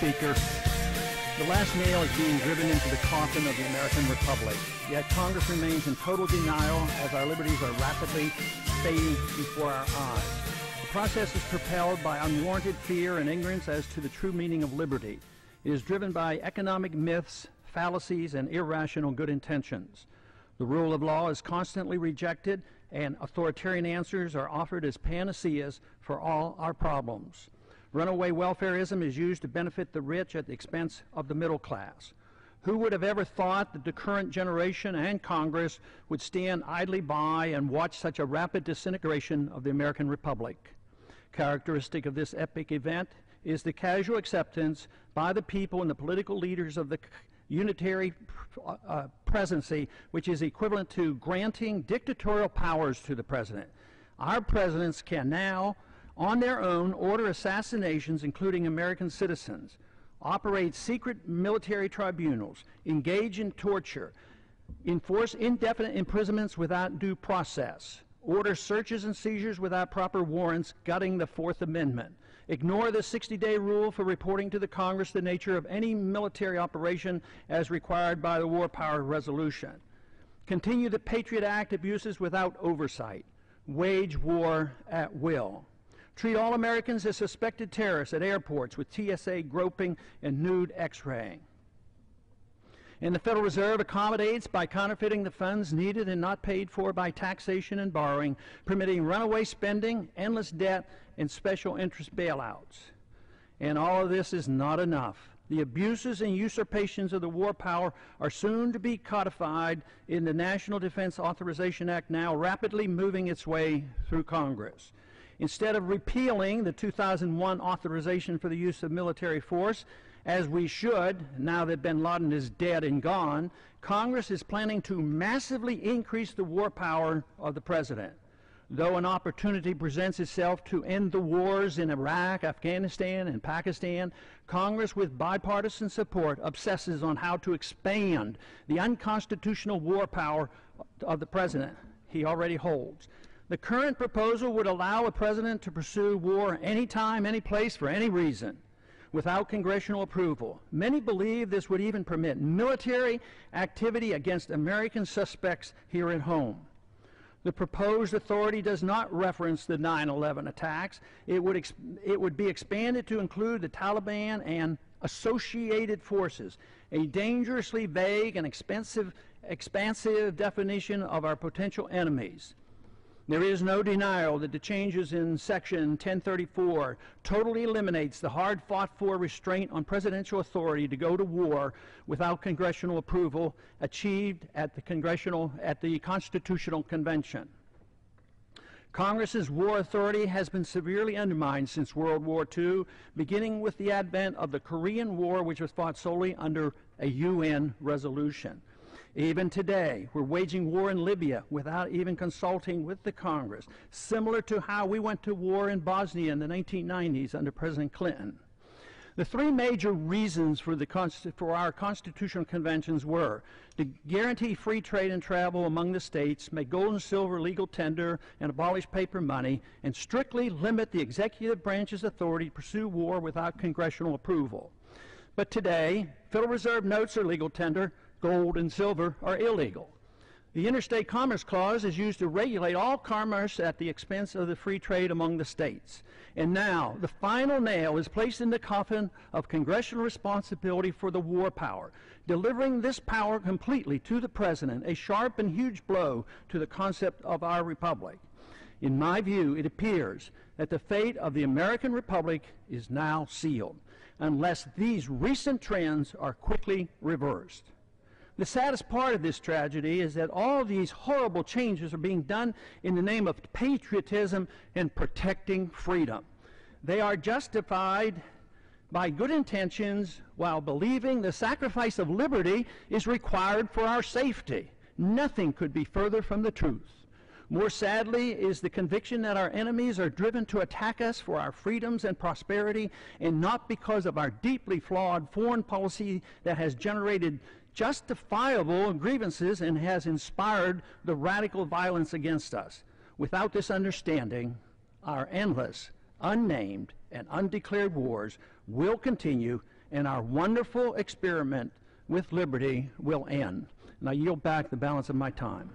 Speaker. The last nail is being driven into the coffin of the American Republic, yet Congress remains in total denial as our liberties are rapidly fading before our eyes. The process is propelled by unwarranted fear and ignorance as to the true meaning of liberty. It is driven by economic myths, fallacies, and irrational good intentions. The rule of law is constantly rejected, and authoritarian answers are offered as panaceas for all our problems. Runaway welfareism is used to benefit the rich at the expense of the middle class. Who would have ever thought that the current generation and Congress would stand idly by and watch such a rapid disintegration of the American Republic? Characteristic of this epic event is the casual acceptance by the people and the political leaders of the unitary presidency, which is equivalent to granting dictatorial powers to the president. Our presidents can now, on their own, order assassinations, including American citizens, operate secret military tribunals, engage in torture, enforce indefinite imprisonments without due process, order searches and seizures without proper warrants, gutting the Fourth Amendment, ignore the 60-day rule for reporting to the Congress the nature of any military operation as required by the War Powers Resolution, continue the Patriot Act abuses without oversight, wage war at will, treat all Americans as suspected terrorists at airports with TSA groping and nude x-raying. And the Federal Reserve accommodates by counterfeiting the funds needed and not paid for by taxation and borrowing, permitting runaway spending, endless debt, and special interest bailouts. And all of this is not enough. The abuses and usurpations of the war power are soon to be codified in the National Defense Authorization Act, now rapidly moving its way through Congress. Instead of repealing the 2001 authorization for the use of military force, as we should, now that bin Laden is dead and gone, Congress is planning to massively increase the war power of the president. Though an opportunity presents itself to end the wars in Iraq, Afghanistan, and Pakistan, Congress, with bipartisan support, obsesses on how to expand the unconstitutional war power of the president he already holds. The current proposal would allow a president to pursue war anytime, any place, for any reason, without congressional approval. Many believe this would even permit military activity against American suspects here at home. The proposed authority does not reference the 9/11 attacks. It would be expanded to include the Taliban and associated forces, a dangerously vague and expansive definition of our potential enemies. There is no denial that the changes in Section 1034 totally eliminates the hard-fought-for restraint on presidential authority to go to war without congressional approval achieved at the Constitutional Convention. Congress's war authority has been severely undermined since World War II, beginning with the advent of the Korean War, which was fought solely under a UN resolution. Even today, we're waging war in Libya without even consulting with the Congress, similar to how we went to war in Bosnia in the 1990s under President Clinton. The three major reasons for our constitutional conventions were to guarantee free trade and travel among the states, make gold and silver legal tender, and abolish paper money, and strictly limit the executive branch's authority to pursue war without congressional approval. But today, Federal Reserve notes are legal tender, gold and silver are illegal. The Interstate Commerce Clause is used to regulate all commerce at the expense of the free trade among the states. And now, the final nail is placed in the coffin of congressional responsibility for the war power, delivering this power completely to the president, a sharp and huge blow to the concept of our republic. In my view, it appears that the fate of the American Republic is now sealed, unless these recent trends are quickly reversed. The saddest part of this tragedy is that all these horrible changes are being done in the name of patriotism and protecting freedom. They are justified by good intentions while believing the sacrifice of liberty is required for our safety. Nothing could be further from the truth. More sadly is the conviction that our enemies are driven to attack us for our freedoms and prosperity, and not because of our deeply flawed foreign policy that has generated justifiable grievances and has inspired the radical violence against us. Without this understanding, our endless, unnamed, and undeclared wars will continue and our wonderful experiment with liberty will end. And I yield back the balance of my time.